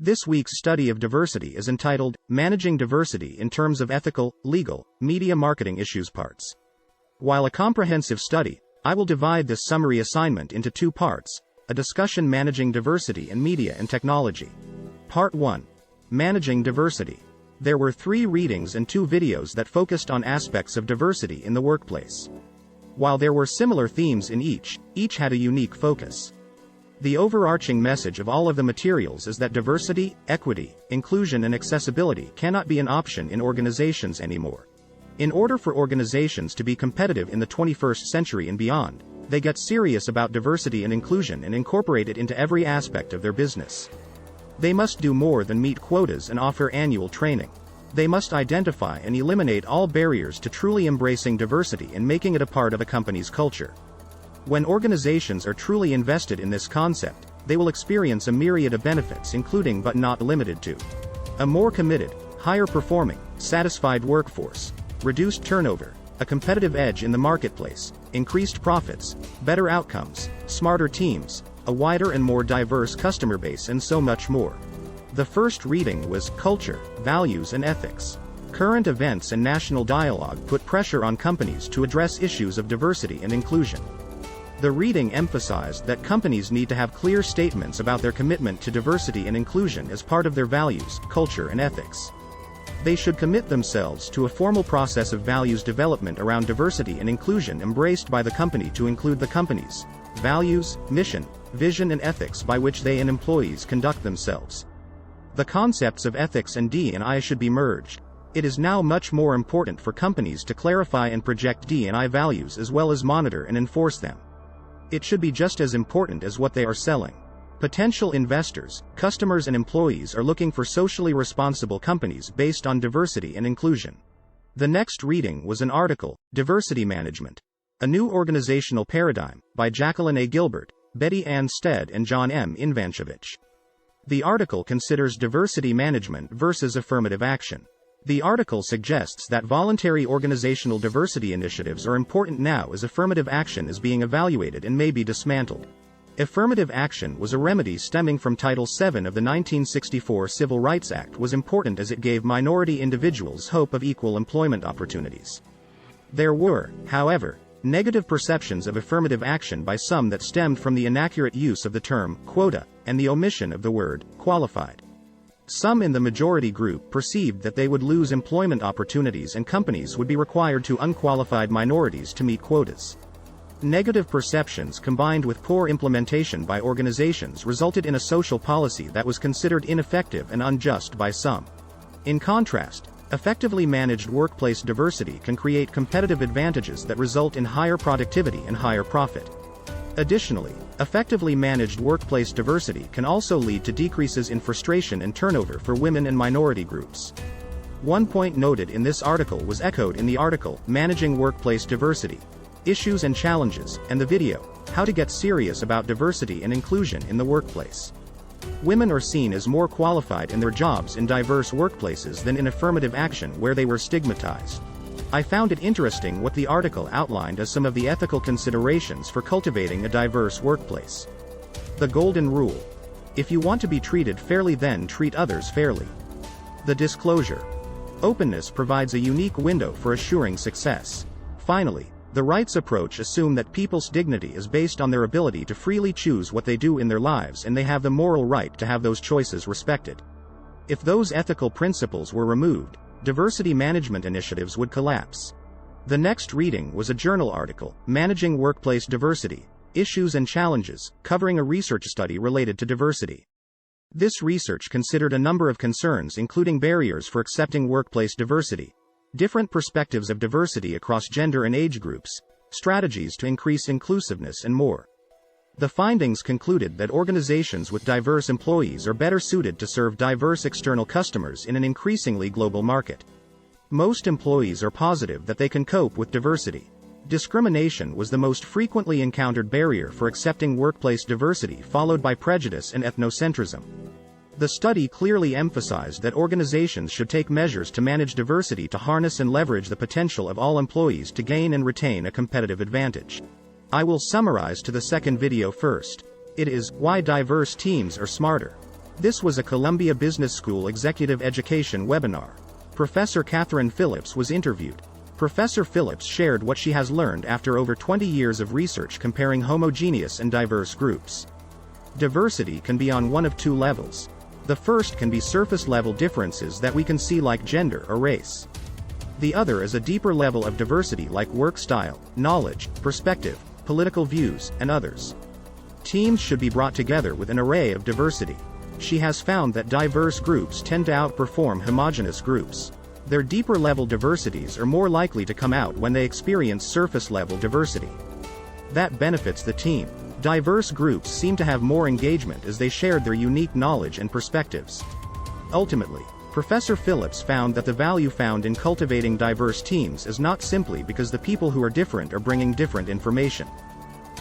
This week's study of diversity is entitled, Managing Diversity in Terms of Ethical, Legal, Media Marketing Issues Parts. While a comprehensive study, I will divide this summary assignment into two parts, a discussion managing diversity in media and technology. Part 1. Managing diversity. There were 3 readings and 2 videos that focused on aspects of diversity in the workplace. While there were similar themes in each had a unique focus. The overarching message of all of the materials is that diversity, equity, inclusion and accessibility cannot be an option in organizations anymore. In order for organizations to be competitive in the 21st century and beyond, they get serious about diversity and inclusion and incorporate it into every aspect of their business. They must do more than meet quotas and offer annual training. They must identify and eliminate all barriers to truly embracing diversity and making it a part of a company's culture. When organizations are truly invested in this concept, they will experience a myriad of benefits, including but not limited to a more committed, higher performing, satisfied workforce, reduced turnover, a competitive edge in the marketplace, increased profits, better outcomes, smarter teams, a wider and more diverse customer base, and so much more. The first reading was Culture, Values and Ethics. Current events and national dialogue put pressure on companies to address issues of diversity and inclusion. The reading emphasized that companies need to have clear statements about their commitment to diversity and inclusion as part of their values, culture and ethics. They should commit themselves to a formal process of values development around diversity and inclusion embraced by the company to include the company's values, mission, vision and ethics by which they and employees conduct themselves. The concepts of ethics and D&I should be merged. It is now much more important for companies to clarify and project D&I values as well as monitor and enforce them. It should be just as important as what they are selling. Potential investors, customers and employees are looking for socially responsible companies based on diversity and inclusion. The next reading was an article, Diversity Management: A New Organizational Paradigm, by Jacqueline A. Gilbert, Betty Ann Stead and John M. Invanchovich. The article considers diversity management versus affirmative action. The article suggests that voluntary organizational diversity initiatives are important now as affirmative action is being evaluated and may be dismantled. Affirmative action was a remedy stemming from Title VII of the 1964 Civil Rights Act was important as it gave minority individuals hope of equal employment opportunities. There were, however, negative perceptions of affirmative action by some that stemmed from the inaccurate use of the term quota and the omission of the word qualified. Some in the majority group perceived that they would lose employment opportunities and companies would be required to unqualified minorities to meet quotas. Negative perceptions combined with poor implementation by organizations resulted in a social policy that was considered ineffective and unjust by some. In contrast, effectively managed workplace diversity can create competitive advantages that result in higher productivity and higher profit. Additionally, effectively managed workplace diversity can also lead to decreases in frustration and turnover for women and minority groups. One point noted in this article was echoed in the article, Managing Workplace Diversity: Issues and Challenges, and the video, How to Get Serious About Diversity and Inclusion in the Workplace. Women are seen as more qualified in their jobs in diverse workplaces than in affirmative action where they were stigmatized. I found it interesting what the article outlined as some of the ethical considerations for cultivating a diverse workplace. The Golden Rule: if you want to be treated fairly, then treat others fairly. The disclosure: openness provides a unique window for assuring success. Finally, the rights approach assume that people's dignity is based on their ability to freely choose what they do in their lives, and they have the moral right to have those choices respected. If those ethical principles were removed, diversity management initiatives would collapse. The next reading was a journal article, Managing Workplace Diversity: Issues and Challenges, covering a research study related to diversity. This research considered a number of concerns, including barriers for accepting workplace diversity, different perspectives of diversity across gender and age groups, strategies to increase inclusiveness, and more. The findings concluded that organizations with diverse employees are better suited to serve diverse external customers in an increasingly global market. Most employees are positive that they can cope with diversity. Discrimination was the most frequently encountered barrier for accepting workplace diversity, followed by prejudice and ethnocentrism. The study clearly emphasized that organizations should take measures to manage diversity to harness and leverage the potential of all employees to gain and retain a competitive advantage. I will summarize to the second video first. It is, Why Diverse Teams Are Smarter. This was a Columbia Business School executive education webinar. Professor Catherine Phillips was interviewed. Professor Phillips shared what she has learned after over 20 years of research comparing homogeneous and diverse groups. Diversity can be on one of two levels. The first can be surface-level differences that we can see like gender or race. The other is a deeper level of diversity like work style, knowledge, perspective, political views, and others. Teams should be brought together with an array of diversity. She has found that diverse groups tend to outperform homogeneous groups. Their deeper level diversities are more likely to come out when they experience surface level diversity. That benefits the team. Diverse groups seem to have more engagement as they shared their unique knowledge and perspectives. Ultimately, Professor Phillips found that the value found in cultivating diverse teams is not simply because the people who are different are bringing different information.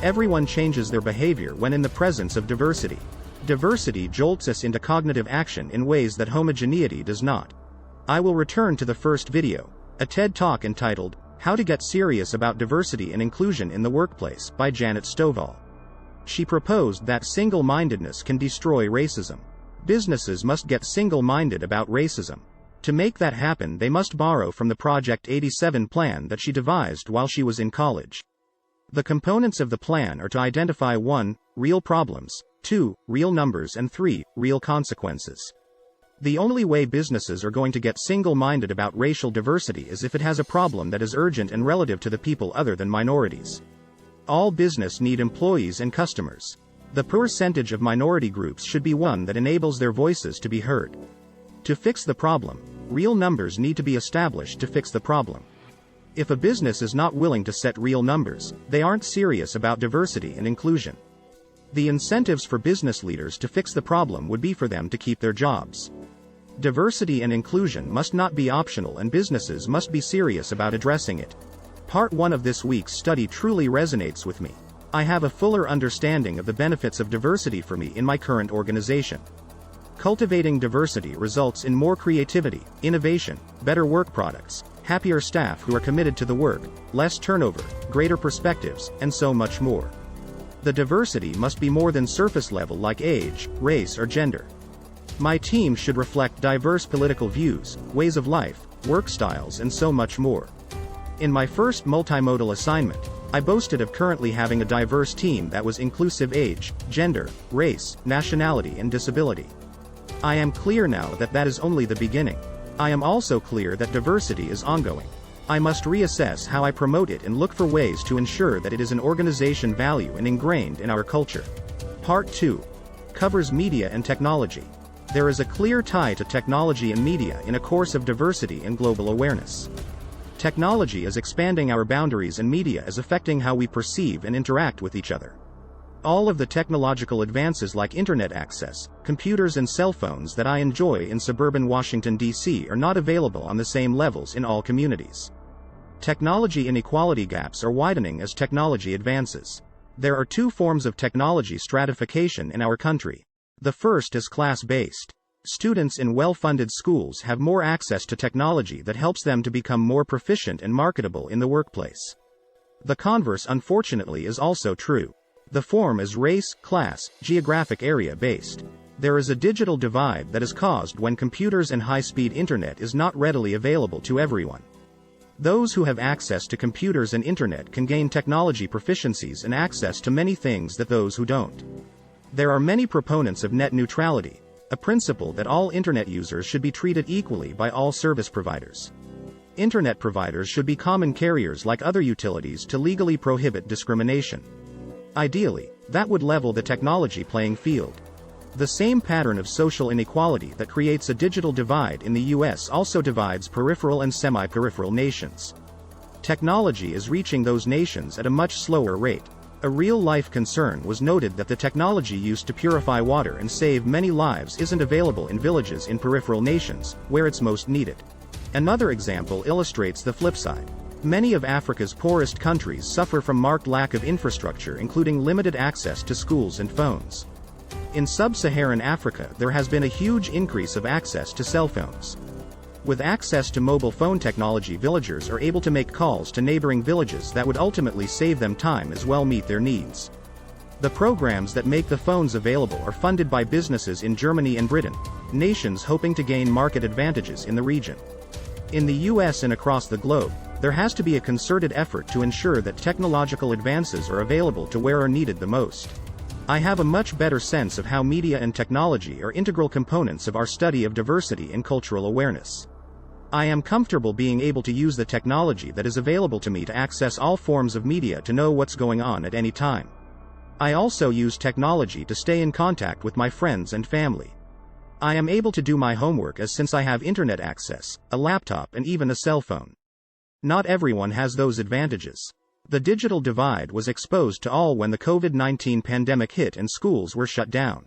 Everyone changes their behavior when in the presence of diversity. Diversity jolts us into cognitive action in ways that homogeneity does not. I will return to the first video, a TED Talk entitled, How to Get Serious About Diversity and Inclusion in the Workplace by Janet Stovall. She proposed that single-mindedness can destroy racism. Businesses must get single-minded about racism. To make that happen, they must borrow from the Project 87 plan that she devised while she was in college. The components of the plan are to identify 1. Real problems, 2. Real numbers, and 3. Real consequences. The only way businesses are going to get single-minded about racial diversity is if it has a problem that is urgent and relative to the people other than minorities. All business need employees and customers. The percentage of minority groups should be one that enables their voices to be heard. To fix the problem, real numbers need to be established to fix the problem. If a business is not willing to set real numbers, they aren't serious about diversity and inclusion. The incentives for business leaders to fix the problem would be for them to keep their jobs. Diversity and inclusion must not be optional, and businesses must be serious about addressing it. Part 1 of this week's study truly resonates with me. I have a fuller understanding of the benefits of diversity for me in my current organization. Cultivating diversity results in more creativity, innovation, better work products, happier staff who are committed to the work, less turnover, greater perspectives, and so much more. The diversity must be more than surface level like age, race, or gender. My team should reflect diverse political views, ways of life, work styles, and so much more. In my first multimodal assignment, I boasted of currently having a diverse team that was inclusive age, gender, race, nationality, and disability. I am clear now that that is only the beginning. I am also clear that diversity is ongoing. I must reassess how I promote it and look for ways to ensure that it is an organization value and ingrained in our culture. Part 2 covers media and technology. There is a clear tie to technology and media in a course of diversity and global awareness. Technology is expanding our boundaries, and media is affecting how we perceive and interact with each other. All of the technological advances like internet access, computers, and cell phones that I enjoy in suburban Washington, D.C. are not available on the same levels in all communities. Technology inequality gaps are widening as technology advances. There are two forms of technology stratification in our country. The first is class-based. Students in well-funded schools have more access to technology that helps them to become more proficient and marketable in the workplace. The converse, unfortunately, is also true. The form is race, class, geographic area based. There is a digital divide that is caused when computers and high-speed internet is not readily available to everyone. Those who have access to computers and internet can gain technology proficiencies and access to many things that those who don't. There are many proponents of net neutrality, a principle that all internet users should be treated equally by all service providers. Internet providers should be common carriers like other utilities to legally prohibit discrimination. Ideally, that would level the technology playing field. The same pattern of social inequality that creates a digital divide in the US also divides peripheral and semi-peripheral nations. Technology is reaching those nations at a much slower rate. A real-life concern was noted that the technology used to purify water and save many lives isn't available in villages in peripheral nations, where it's most needed. Another example illustrates the flip side. Many of Africa's poorest countries suffer from marked lack of infrastructure, including limited access to schools and phones. In sub-Saharan Africa, there has been a huge increase of access to cell phones. With access to mobile phone technology, villagers are able to make calls to neighboring villages that would ultimately save them time as well meet their needs. The programs that make the phones available are funded by businesses in Germany and Britain, nations hoping to gain market advantages in the region. In the US and across the globe, there has to be a concerted effort to ensure that technological advances are available to where are needed the most. I have a much better sense of how media and technology are integral components of our study of diversity and cultural awareness. I am comfortable being able to use the technology that is available to me to access all forms of media to know what's going on at any time. I also use technology to stay in contact with my friends and family. I am able to do my homework since I have internet access, a laptop and even a cell phone. Not everyone has those advantages. The digital divide was exposed to all when the COVID-19 pandemic hit and schools were shut down.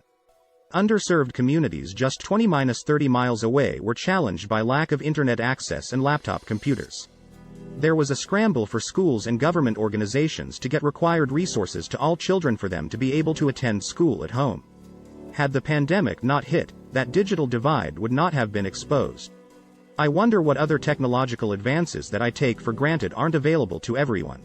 Underserved communities just 20-30 miles away were challenged by lack of internet access and laptop computers. There was a scramble for schools and government organizations to get required resources to all children for them to be able to attend school at home. Had the pandemic not hit, that digital divide would not have been exposed. I wonder what other technological advances that I take for granted aren't available to everyone.